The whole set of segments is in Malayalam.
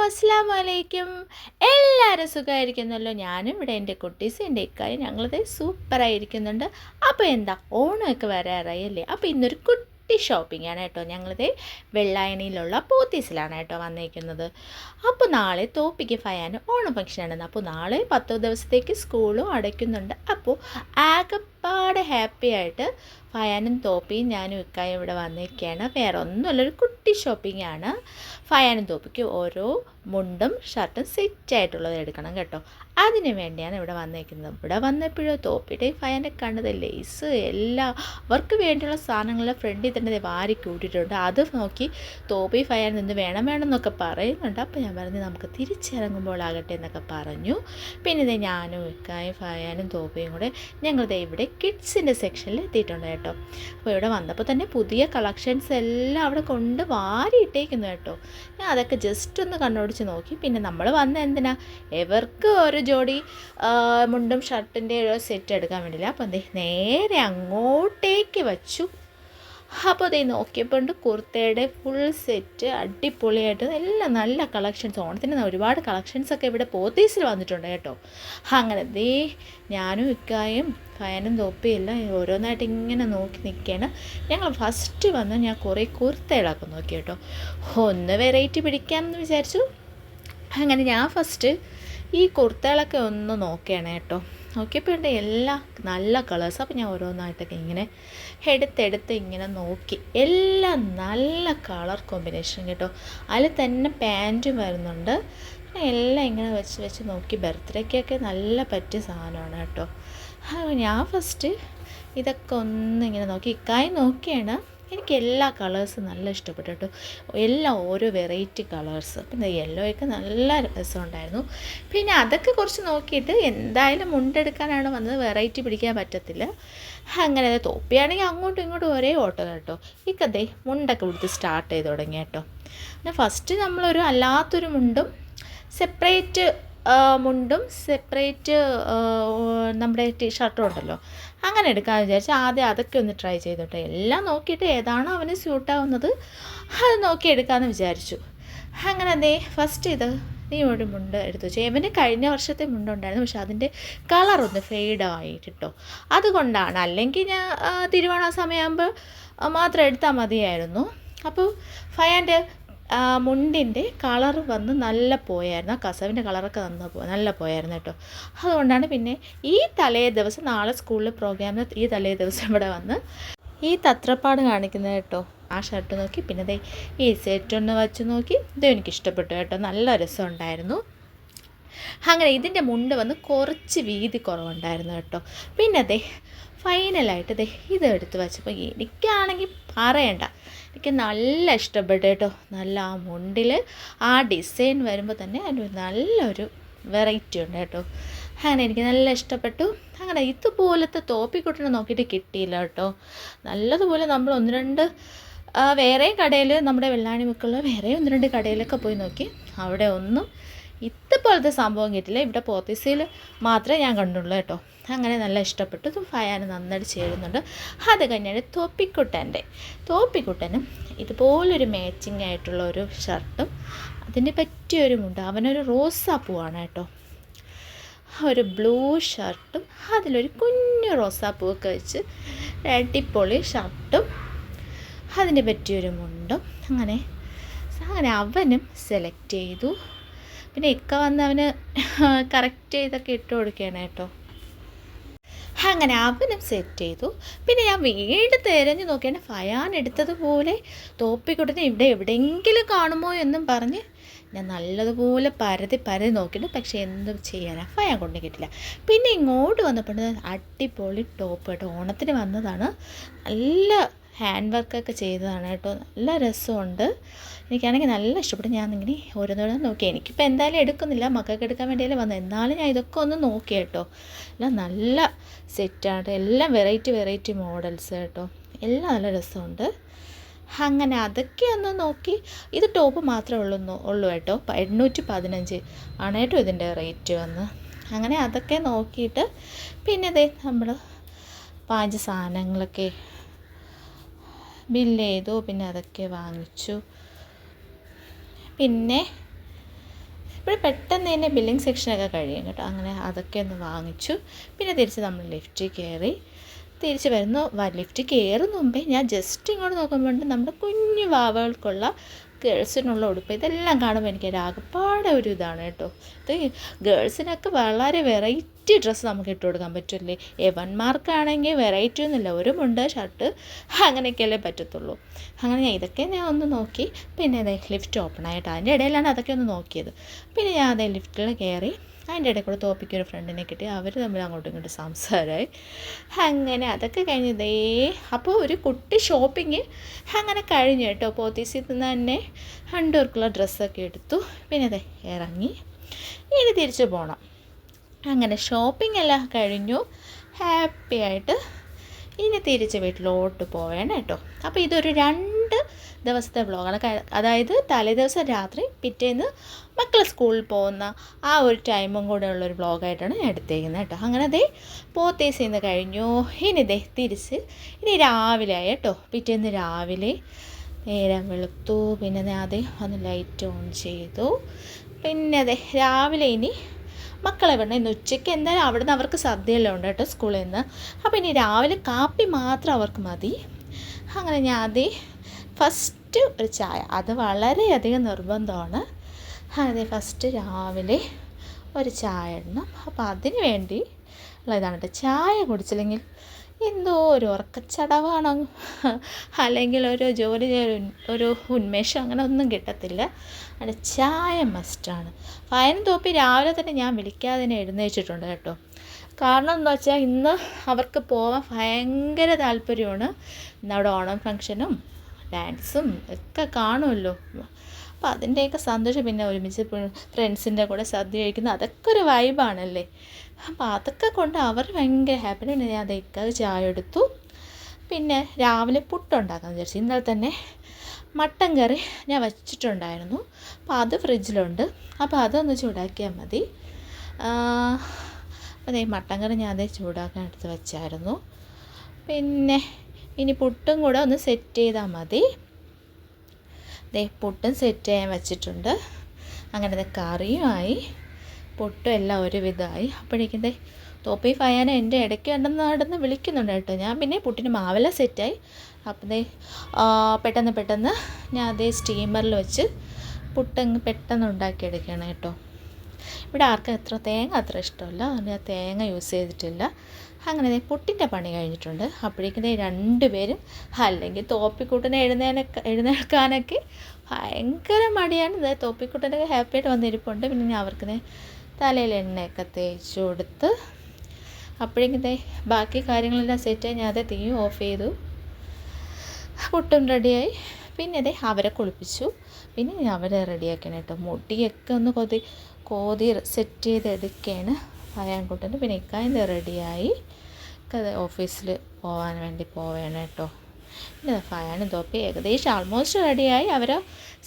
അസ്സലാമു അലൈക്കും. എല്ലാവരും സുഖമായിരിക്കുന്നല്ലോ. ഞാനും ഇവിടെ എൻ്റെ കുട്ടീസും എൻ്റെ ഇക്കായും ഞങ്ങളത് സൂപ്പറായിരിക്കുന്നുണ്ട്. അപ്പോൾ എന്താ, ഓണമൊക്കെ വരാറായി അല്ലേ. അപ്പോൾ ഇന്നൊരു കുട്ടി ഷോപ്പിംഗ് ആണ് കേട്ടോ. ഞങ്ങളിത് വെള്ളായണിയിലുള്ള പോത്തീസിലാണ് കേട്ടോ വന്നിരിക്കുന്നത്. അപ്പോൾ നാളെ തോപ്പിക്ക് ഫയാന് ഓണം ഫംഗ്ഷൻ ആണ്. അപ്പോൾ നാളെ 10 ദിവസത്തേക്ക് സ്കൂളും അടയ്ക്കുന്നുണ്ട്. അപ്പോൾ ആകെപ്പാടെ ഹാപ്പി ആയിട്ട് ഫയാനും തോപ്പിയും ഞാനും ഇക്കായും ഇവിടെ വന്നിരിക്കുകയാണ്. വേറെ ഒന്നുമല്ല, ഒരു കുട്ടി ഷോപ്പിംഗ് ആണ്. ഫയാനും തോപ്പിക്ക് ഓരോ മുണ്ടും ഷർട്ടും സെറ്റായിട്ടുള്ളത് എടുക്കണം കേട്ടോ. അതിന് വേണ്ടിയാണ് ഇവിടെ വന്നിരിക്കുന്നത്. ഇവിടെ വന്നപ്പോഴോ തോപ്പിയുടെ ഫയാനെ കണ്ടത് ലേസ് എല്ലാം അവർക്ക് വേണ്ടിയുള്ള സാധനങ്ങളെല്ലാം ഫ്രണ്ടിൽ തന്നെ വാരി കൂട്ടിയിട്ടുണ്ട്. അത് നോക്കി തോപ്പി ഫയാൻ നിന്ന് വേണമെന്നൊക്കെ പറയുന്നുണ്ട്. അപ്പോൾ ഞാൻ പറഞ്ഞു നമുക്ക് തിരിച്ചിറങ്ങുമ്പോൾ ആകട്ടെ എന്നൊക്കെ പറഞ്ഞു. പിന്നെ ഇതേ ഞാനും ഇക്കായും ഫയാനും തോപ്പിയും കൂടെ ഞങ്ങളിതേ ഇവിടെ കിഡ്സിൻ്റെ സെക്ഷനിൽ എത്തിയിട്ടുണ്ട് കേട്ടോ. അപ്പോൾ ഇവിടെ വന്നപ്പോൾ തന്നെ പുതിയ കളക്ഷൻസ് എല്ലാം അവിടെ കൊണ്ട് വാരിയിട്ടേക്കുന്നു കേട്ടോ. ഞാൻ അതൊക്കെ ജസ്റ്റ് ഒന്ന് കണ്ണോടിച്ച് നോക്കി. പിന്നെ നമ്മൾ വന്ന എന്തിനാ, എവർക്ക് ഒരു ജോഡി മുണ്ടും ഷർട്ടിൻ്റെ ഒരു സെറ്റ് എടുക്കാൻ വേണ്ടിയില്ല. അപ്പോൾ നേരെ അങ്ങോട്ടേക്ക് വച്ചു. അപ്പോൾ അതേ നോക്കിയപ്പോൾ ഉണ്ട് കുർത്തയുടെ ഫുൾ സെറ്റ് അടിപൊളിയായിട്ട് എല്ലാം നല്ല കളക്ഷൻസ്. ഓണത്തിന് ഒരുപാട് കളക്ഷൻസൊക്കെ ഇവിടെ പോത്തീസിൽ വന്നിട്ടുണ്ട് കേട്ടോ. അങ്ങനെ ദേ ഞാനും ഇക്കായും ഫയാനും തോപ്പിയും എല്ലാം ഓരോന്നായിട്ട് ഇങ്ങനെ നോക്കി നിൽക്കുകയാണ്. ഞങ്ങൾ ഫസ്റ്റ് വന്ന് ഞാൻ കുറേ കുർത്തകളൊക്കെ നോക്കി കേട്ടോ. ഒന്ന് വെറൈറ്റി പിടിക്കാമെന്ന് വിചാരിച്ചു. അങ്ങനെ ഞാൻ ഫസ്റ്റ് ഈ കുർത്തകളൊക്കെ ഒന്ന് നോക്കുകയാണ് കേട്ടോ. നോക്കിയപ്പോൾ ഉണ്ട് എല്ലാം നല്ല കളേഴ്സ്. അപ്പോൾ ഞാൻ ഓരോന്നായിട്ടൊക്കെ ഇങ്ങനെ എടുത്തെടുത്ത് ഇങ്ങനെ നോക്കി. എല്ലാം നല്ല കളർ കോമ്പിനേഷൻ കേട്ടോ. അതിൽ തന്നെ പാൻറ്റും വരുന്നുണ്ട്. എല്ലാം ഇങ്ങനെ വെച്ച് നോക്കി. ബർത്ത്ഡേക്കൊക്കെ നല്ല പറ്റിയ സാധനമാണ് കേട്ടോ. ഞാൻ ഫസ്റ്റ് ഇതൊക്കെ ഒന്നിങ്ങനെ നോക്കി. ഇക്കായി നോക്കിയാണ്. എനിക്ക് എല്ലാ കളേഴ്സും നല്ല ഇഷ്ടപ്പെട്ടു കേട്ടോ. എല്ലാം ഓരോ വെറൈറ്റി കളേഴ്സ്. പിന്നെ യെല്ലോയൊക്കെ നല്ല രസമുണ്ടായിരുന്നു. പിന്നെ അതൊക്കെ കുറച്ച് നോക്കിയിട്ട് എന്തായാലും മുണ്ടെടുക്കാനാണ് വന്നത്, വെറൈറ്റി പിടിക്കാൻ പറ്റത്തില്ല. അങ്ങനെ തോപ്പിയാണെങ്കിൽ അങ്ങോട്ടും ഇങ്ങോട്ടും ഒരേ ഓട്ടം കേട്ടോ. ഈ കഥ മുണ്ടൊക്കെ കൊടുത്ത് സ്റ്റാർട്ട് ചെയ്ത് തുടങ്ങി കേട്ടോ. പിന്നെ ഫസ്റ്റ് നമ്മളൊരു അല്ലാത്തൊരു മുണ്ടും സെപ്പറേറ്റ് മുണ്ടും സെപ്പറേറ്റ് നമ്മുടെ ടീഷർട്ടും ഉണ്ടല്ലോ, അങ്ങനെ എടുക്കാമെന്ന് വിചാരിച്ചാൽ ആദ്യം അതൊക്കെ ഒന്ന് ട്രൈ ചെയ്തോട്ടെ. എല്ലാം നോക്കിയിട്ട് ഏതാണോ അവന് സ്യൂട്ടാവുന്നത് അത് നോക്കി എടുക്കാമെന്ന് വിചാരിച്ചു. അങ്ങനെ അതേ ഫസ്റ്റ് നീ ഒരു മുണ്ട് എടുത്തു വെച്ചു. ഇവന് കഴിഞ്ഞ വർഷത്തെ മുണ്ടുണ്ടായിരുന്നു, പക്ഷെ അതിൻ്റെ കളറൊന്ന് ഫെയ്ഡായിട്ട് കേട്ടോ. അതുകൊണ്ടാണ്, അല്ലെങ്കിൽ ഞാൻ തിരുവോണ സമയമാകുമ്പോൾ മാത്രം എടുത്താൽ മതിയായിരുന്നു. അപ്പോൾ ഫയാൻ്റെ മുണ്ടിൻ്റെ കളർ വന്ന് നല്ല പോയായിരുന്നു. ആ കസവിൻ്റെ കളറൊക്കെ നല്ല പോയായിരുന്നു കേട്ടോ. അതുകൊണ്ടാണ് പിന്നെ ഈ തലേ ദിവസം നാളെ സ്കൂളിൽ പ്രോഗ്രാമിന് ഈ തലേ ദിവസം ഇവിടെ വന്ന് ഈ തത്രപ്പാട് കാണിക്കുന്നത് കേട്ടോ. ആ ഷർട്ട് നോക്കി. പിന്നെ ഈ സെറ്റ് ഒന്ന് വച്ച് നോക്കി. ഇതും എനിക്ക് ഇഷ്ടപ്പെട്ടു കേട്ടോ. നല്ല രസമുണ്ടായിരുന്നു. അങ്ങനെ ഇതിൻ്റെ മുണ്ട് വന്ന് കുറച്ച് വീതി കുറവുണ്ടായിരുന്നു കേട്ടോ. പിന്നെ ഫൈനലായിട്ട് ഇത് എടുത്ത് വെച്ചപ്പോൾ എനിക്കാണെങ്കിൽ പറയണ്ട, എനിക്ക് നല്ല ഇഷ്ടപ്പെട്ടു കേട്ടോ. നല്ല ആ മുണ്ടിൽ ആ ഡിസൈൻ വരുമ്പോൾ തന്നെ അതിന് നല്ലൊരു വെറൈറ്റി ഉണ്ട് കേട്ടോ. അങ്ങനെ എനിക്ക് നല്ല ഇഷ്ടപ്പെട്ടു. അങ്ങനെ ഇതുപോലത്തെ തോപ്പിക്കുട്ടിനെ നോക്കിയിട്ട് കിട്ടിയില്ല കേട്ടോ. നല്ലതുപോലെ നമ്മൾ ഒന്ന് രണ്ട് വേറെ കടയിൽ, നമ്മുടെ വെള്ളാണി മുക്കുള്ള വേറെ ഒന്ന് രണ്ട് കടയിലൊക്കെ പോയി നോക്കി. അവിടെ ഒന്നും ഇതുപോലത്തെ സംഭവം കിട്ടില്ല. ഇവിടെ പോത്തീസിൽ മാത്രമേ ഞാൻ കണ്ടുള്ളൂ കേട്ടോ. അങ്ങനെ നല്ല ഇഷ്ടപ്പെട്ടു. ഫയാന് നന്നായിട്ട് ചേരുന്നുണ്ട്. അത് കഴിഞ്ഞാൽ തോപ്പിക്കുട്ടനും ഇതുപോലൊരു മാച്ചിങ് ആയിട്ടുള്ള ഒരു ഷർട്ടും അതിന് പറ്റിയൊരു മുണ്ട്. അവനൊരു റോസാപ്പൂവാണ് കേട്ടോ. ഒരു ബ്ലൂ ഷർട്ടും അതിലൊരു കുഞ്ഞു റോസാപ്പൂവൊക്കെ വെച്ച് അടിപൊളി ഷർട്ടും അതിന് പറ്റിയൊരു മുണ്ടും. അങ്ങനെ അവനും സെലക്ട് ചെയ്തു. പിന്നെ ഇക്ക വന്ന് അവന് കറക്റ്റ് ചെയ്തൊക്കെ ഇട്ട് കൊടുക്കുകയാണ് കേട്ടോ. അങ്ങനെ അവനും സെറ്റ് ചെയ്തു. പിന്നെ ഞാൻ വീണ്ടും തിരഞ്ഞു നോക്കിയാണ് ഫയാൻ എടുത്തതുപോലെ തോപ്പിക്കുട്ടനെ ഇവിടെ എവിടെയെങ്കിലും കാണുമോ എന്നും പറഞ്ഞ് ഞാൻ നല്ലതുപോലെ പരതി നോക്കിയിട്ട്, പക്ഷേ എന്തും ചെയ്യാനാണ്, ഫയാൻ കൊണ്ട് കിട്ടില്ല. പിന്നെ ഇങ്ങോട്ട് വന്നപ്പോൾ അടിപൊളി ടോപ്പ് കേട്ടോ. ഓണത്തിന് വന്നതാണ്. നല്ല ഹാൻഡ് വർക്കൊക്കെ ചെയ്തതാണ് കേട്ടോ. നല്ല രസമുണ്ട്. എനിക്കാണെങ്കിൽ നല്ല ഇഷ്ടപ്പെട്ടു. ഞാൻ ഇങ്ങനെ ഓരോന്നോരോന്ന് നോക്കി. എനിക്കിപ്പോൾ എന്തായാലും എടുക്കുന്നില്ല, മക്കൾക്ക് എടുക്കാൻ വേണ്ടിയല്ലേ വന്നത്. എന്നാലും ഞാൻ ഇതൊക്കെ ഒന്ന് നോക്കി കേട്ടോ. എല്ലാം നല്ല സെറ്റാണ്. എല്ലാം വെറൈറ്റി മോഡൽസ് കേട്ടോ. എല്ലാം നല്ല രസമുണ്ട്. അങ്ങനെ അതൊക്കെ ഒന്ന് നോക്കി. ഇത് ടോപ്പ് മാത്രമേ ഉള്ളൂ കേട്ടോ. 815 ആണ് കേട്ടോ ഇതിൻ്റെ റേറ്റ് വന്ന്. അങ്ങനെ അതൊക്കെ നോക്കിയിട്ട് പിന്നെ നമ്മൾ പാഞ്ച സാധനങ്ങളൊക്കെ ബില്ല് ചെയ്തു. പിന്നെ അതൊക്കെ വാങ്ങിച്ചു. പിന്നെ ഇവിടെ പെട്ടെന്ന് തന്നെ ബില്ലിംഗ് സെക്ഷനൊക്കെ കഴിയും കേട്ടോ. അങ്ങനെ അതൊക്കെ ഒന്ന് വാങ്ങിച്ചു. പിന്നെ തിരിച്ച് നമ്മൾ ലിഫ്റ്റിൽ കയറി തിരിച്ച് വരുന്നു. ലിഫ്റ്റ് കയറുന്ന മുമ്പേ ഞാൻ ജസ്റ്റ് ഇങ്ങോട്ട് നോക്കുമ്പോൾ നമ്മുടെ കുഞ്ഞു വാവകൾക്കുള്ള ഗേൾസിനുള്ള ഉടുപ്പ് ഇതെല്ലാം കാണുമ്പോൾ എനിക്ക് ആകപ്പാടെ ഒരു ഇതാണ് കേട്ടോ. ഇത് ഗേൾസിനൊക്കെ വളരെ വെറൈറ്റി ഡ്രസ്സ് നമുക്ക് ഇട്ട് കൊടുക്കാൻ പറ്റില്ലേ. എവന്മാർക്കാണെങ്കിൽ വെറൈറ്റി ഒന്നുമില്ല, ഒരു മുണ്ട് ഷർട്ട് അങ്ങനെയൊക്കെയല്ലേ പറ്റത്തുള്ളൂ. അങ്ങനെ ഇതൊക്കെ ഞാൻ ഒന്ന് നോക്കി. പിന്നെ അതെ ലിഫ്റ്റ് ഓപ്പൺ ആയിട്ട് അതിൻ്റെ ഇടയിലാണ് അതൊക്കെ ഒന്ന് നോക്കിയത്. പിന്നെ ഞാൻ അതേ ലിഫ്റ്റിൽ കയറി. അതിൻ്റെ ഇടയിൽ കൂടെ തോപ്പിക്കൊരു ഫ്രണ്ടിനെ കിട്ടി. അവർ തമ്മിൽ അങ്ങോട്ടും ഇങ്ങോട്ടും സംസാരമായി. അങ്ങനെ അതൊക്കെ കഴിഞ്ഞതേ അപ്പോൾ ഒരു കുട്ടി ഷോപ്പിങ് അങ്ങനെ കഴിഞ്ഞു കേട്ടോ. പോത്തീസിൽ നിന്ന് തന്നെ രണ്ടുപേർക്കുള്ള ഡ്രസ്സൊക്കെ എടുത്തു. പിന്നെ അതെ ഇറങ്ങി ഇനി തിരിച്ചു പോകണം. അങ്ങനെ ഷോപ്പിംഗ് എല്ലാം കഴിഞ്ഞു. ഹാപ്പി ആയിട്ട് ഇനി തിരിച്ച് വീട്ടിലോട്ട് പോവേണം കേട്ടോ. അപ്പോൾ ഇതൊരു 2 ദിവസത്തെ വ്ളോഗാണ്. അതായത് തലേദിവസം രാത്രി പിറ്റേന്ന് മക്കൾ സ്കൂളിൽ പോകുന്ന ആ ഒരു ടൈമും കൂടെ ഉള്ളൊരു വ്ളോഗായിട്ടാണ് ഞാൻ എടുത്തേക്കുന്നത് കേട്ടോ. അങ്ങനെ ദേ പോത്തീസിൽ നിന്ന് കഴിഞ്ഞു. ഇനി ദേ തിരിച്ച് ഇനി രാവിലെ ആയി കേട്ടോ. പിറ്റേന്ന് രാവിലെ നേരം വെളുത്തു. പിന്നെ അതേ ഒന്ന് ലൈറ്റ് ഓൺ ചെയ്തു. പിന്നെ അതെ രാവിലെ ഇനി മക്കളെ വിടണം. ഇന്ന് ഉച്ചയ്ക്ക് എന്തായാലും അവിടെ നിന്ന് അവർക്ക് സദ്യയെല്ലാം ഉണ്ട് കേട്ടോ സ്കൂളിൽ നിന്ന്. അപ്പോൾ ഇനി രാവിലെ കാപ്പി മാത്രം അവർക്ക് മതി. അങ്ങനെ ഞാൻ ഫസ്റ്റ് ഒരു ചായ, അത് വളരെയധികം നിർബന്ധമാണ്. അതെ ഫസ്റ്റ് രാവിലെ ഒരു ചായ ഇടണം. അപ്പോൾ അതിന് വേണ്ടി ഉള്ളതാണ് കേട്ടോ. ചായ കുടിച്ചില്ലെങ്കിൽ എന്തോ ഒരു ഉറക്കച്ചടവാണോ അല്ലെങ്കിൽ ഒരു ജോലി ഒരു ഉന്മേഷം അങ്ങനെ ഒന്നും കിട്ടത്തില്ല. അവിടെ ചായ മസ്റ്റാണ്. ഫയനും തോപ്പി രാവിലെ തന്നെ ഞാൻ വിളിക്കാതെ തന്നെ എഴുന്നേച്ചിട്ടുണ്ട് കേട്ടോ. കാരണം എന്താ വെച്ചാൽ ഇന്ന് അവർക്ക് പോകാൻ ഭയങ്കര താല്പര്യമാണ്. ഇന്ന് അവിടെ ഓണം ഫംഗ്ഷനും ഡാൻസും ഒക്കെ കാണുമല്ലോ. അപ്പോൾ അതിൻ്റെയൊക്കെ സന്തോഷം. പിന്നെ ഒരുമിച്ച് ഫ്രണ്ട്സിൻ്റെ കൂടെ സദ്യ കഴിക്കുന്നത് അതൊക്കെ ഒരു വൈബാണല്ലേ. അപ്പോൾ അതൊക്കെ കൊണ്ട് അവർ ഭയങ്കര ഹാപ്പി. പിന്നെ ഞാൻ അതൊക്കെ ചായ എടുത്തു. പിന്നെ രാവിലെ പുട്ടുണ്ടാക്കാമെന്ന് വിചാരിച്ചു. ഇന്നലെ തന്നെ മട്ടൻ കറി ഞാൻ വച്ചിട്ടുണ്ടായിരുന്നു. അപ്പോൾ അത് ഫ്രിഡ്ജിലുണ്ട്. അപ്പോൾ അതൊന്ന് ചൂടാക്കിയാൽ മതി. അപ്പോൾ അതേ മട്ടൻ കറി ഞാൻ ചൂടാക്കാൻ എടുത്ത് വെച്ചായിരുന്നു. പിന്നെ ഇനി പുട്ടും കൂടെ ഒന്ന് സെറ്റ് ചെയ്താൽ മതി. ദേ പുട്ടും സെറ്റ് ചെയ്യാൻ വെച്ചിട്ടുണ്ട്. അങ്ങനെ കറിയുമായി പുട്ടും എല്ലാം ഒരുവിധമായി. അപ്പോഴേക്കും തോപ്പി ഫയാന എൻ്റെ ഇടയ്ക്ക് നടന്ന് വിളിക്കുന്നുണ്ട് കേട്ടോ. ഞാൻ പിന്നെ പുട്ടിന് മാവെല്ലാം സെറ്റായി. അപ്പം പെട്ടെന്ന് ഞാൻ സ്റ്റീമറിൽ വെച്ച് പുട്ടങ്ങ് പെട്ടെന്ന് ഉണ്ടാക്കിയെടുക്കുകയാണ് കേട്ടോ. ഇവിടെ ആർക്കും തേങ്ങ അത്ര ഇഷ്ടമല്ല, അതുകൊണ്ട് ഞാൻ തേങ്ങ യൂസ് ചെയ്തിട്ടില്ല. അങ്ങനെ പുട്ടിൻ്റെ പണി കഴിഞ്ഞിട്ടുണ്ട്. അപ്പോഴേക്കും 2 പേരും അല്ലെങ്കിൽ തോപ്പിക്കുട്ടനെ എഴുന്നേൽക്കാനൊക്കെ ഭയങ്കര മടിയാണ്. തോപ്പിക്കുട്ടനൊക്കെ ഹാപ്പിയായിട്ട് വന്നിരിപ്പുണ്ട്. പിന്നെ അവർക്ക് തലയിൽ എണ്ണയൊക്കെ തേച്ച് കൊടുത്ത് അപ്പോഴേക്കും ബാക്കി കാര്യങ്ങളെല്ലാം സെറ്റായി. ഞാൻ തീ ഓഫ് ചെയ്തു. പുട്ടും റെഡിയായി. പിന്നെ അവരെ കുളിപ്പിച്ചു. പിന്നെ അവരെ റെഡിയാക്കണം കേട്ടോ. മുടിയൊക്കെ ഒന്ന് കോതി സെറ്റ് ചെയ്തെടുക്കുകയാണ് ഫയാൻകുട്ടന്. പിന്നെ ഇക്കായൻ്റെ റെഡിയായി ഓഫീസിൽ പോകാൻ വേണ്ടി പോവേണം കേട്ടോ. പിന്നെ ഫയാനും തോപ്പി ഏകദേശം ആൾമോസ്റ്റ് റെഡിയായി. അവരെ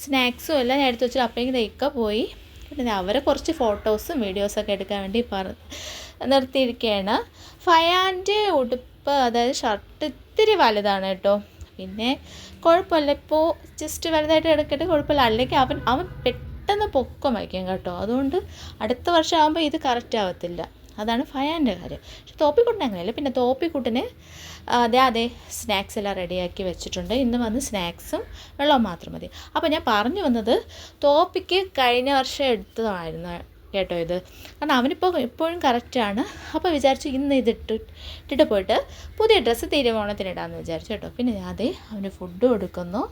സ്നാക്സും എല്ലാം ഞാൻ എടുത്ത് വെച്ചിട്ട് അപ്പോഴേക്കും ഇക്ക പോയി. പിന്നെ അവരെ കുറച്ച് ഫോട്ടോസും വീഡിയോസൊക്കെ എടുക്കാൻ വേണ്ടി നിർത്തിയിരിക്കുകയാണ്. ഫയാൻ്റെ ഉടുപ്പ് അതായത് ഷർട്ട് ഇത്തിരി വലുതാണ് കേട്ടോ. പിന്നെ കുഴപ്പമില്ല, ഇപ്പോൾ ജസ്റ്റ് വലുതായിട്ട് എടുക്കട്ടെ, കുഴപ്പമില്ല. അല്ലെങ്കിൽ അവൻ പെട്ടെന്ന് പൊക്കം വയ്ക്കും കേട്ടോ. അതുകൊണ്ട് അടുത്ത വർഷം ആകുമ്പോൾ ഇത് കറക്റ്റ് ആവത്തില്ല. അതാണ് ഫയാൻ്റെ കാര്യം. പക്ഷെ തോപ്പിക്കുട്ടൻ അങ്ങനെയല്ല. പിന്നെ തോപ്പിക്കുട്ടന് അതെ സ്നാക്സ് എല്ലാം റെഡിയാക്കി വെച്ചിട്ടുണ്ട്. ഇന്ന് വന്ന് സ്നാക്സും വെള്ളവും മാത്രം മതി. അപ്പോൾ ഞാൻ പറഞ്ഞു വന്നത് തോപ്പിക്ക് കഴിഞ്ഞ വർഷം എടുത്തതായിരുന്നു കേട്ടോ ഇത്. കാരണം അവനിപ്പോൾ എപ്പോഴും കറക്റ്റാണ്. അപ്പോൾ വിചാരിച്ചു ഇന്ന് ഇട്ടിട്ട് പോയിട്ട് പുതിയ ഡ്രസ്സ് തിരുവോണത്തിനിടാമെന്ന് വിചാരിച്ചു കേട്ടോ. പിന്നെ ഞാൻ അവന് ഫുഡ് കൊടുക്കുന്നു.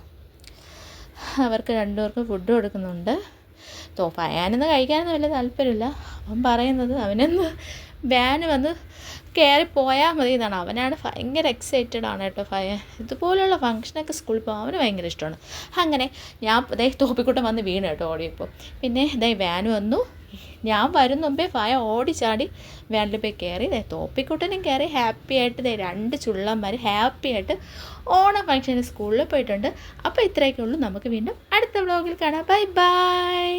അവർക്ക് 2 പേർക്കും ഫുഡ് കൊടുക്കുന്നുണ്ട്. ഫയാനൊന്ന് കഴിക്കാനൊന്നും വലിയ താല്പര്യമില്ല. അവൻ പറയുന്നത് അവനൊന്ന് വാന് വന്ന് കയറി പോയാൽ മതി എന്നാണ്. അവനാണ് ഭയങ്കര എക്സൈറ്റഡ് ആണ് കേട്ടോ. ഇതുപോലെയുള്ള ഫംഗ്ഷനൊക്കെ സ്കൂളിൽ പോകാൻ അവന് ഭയങ്കര ഇഷ്ടമാണ്. അങ്ങനെ ഞാൻ തോപ്പിക്കുട്ടൻ വന്ന് വീണ് കേട്ടോ ഓടിയപ്പോൾ. പിന്നെ വാന് വന്നു. ഞാൻ വരും മുമ്പേ ഫയ ഓടിച്ചാടി വാനിൽ പോയി കയറി. തോപ്പിക്കുട്ടനും കയറി ഹാപ്പി ആയിട്ട് 2 ചുള്ളന്മാർ ഹാപ്പി ആയിട്ട് ഓണം ഫംഗ്ഷന് സ്കൂളിൽ പോയിട്ടുണ്ട്. അപ്പോൾ ഇത്രയൊക്കെ ഉള്ളൂ. നമുക്ക് വീണ്ടും അടുത്ത വ്ളോഗിൽ കാണാം. Bye bye.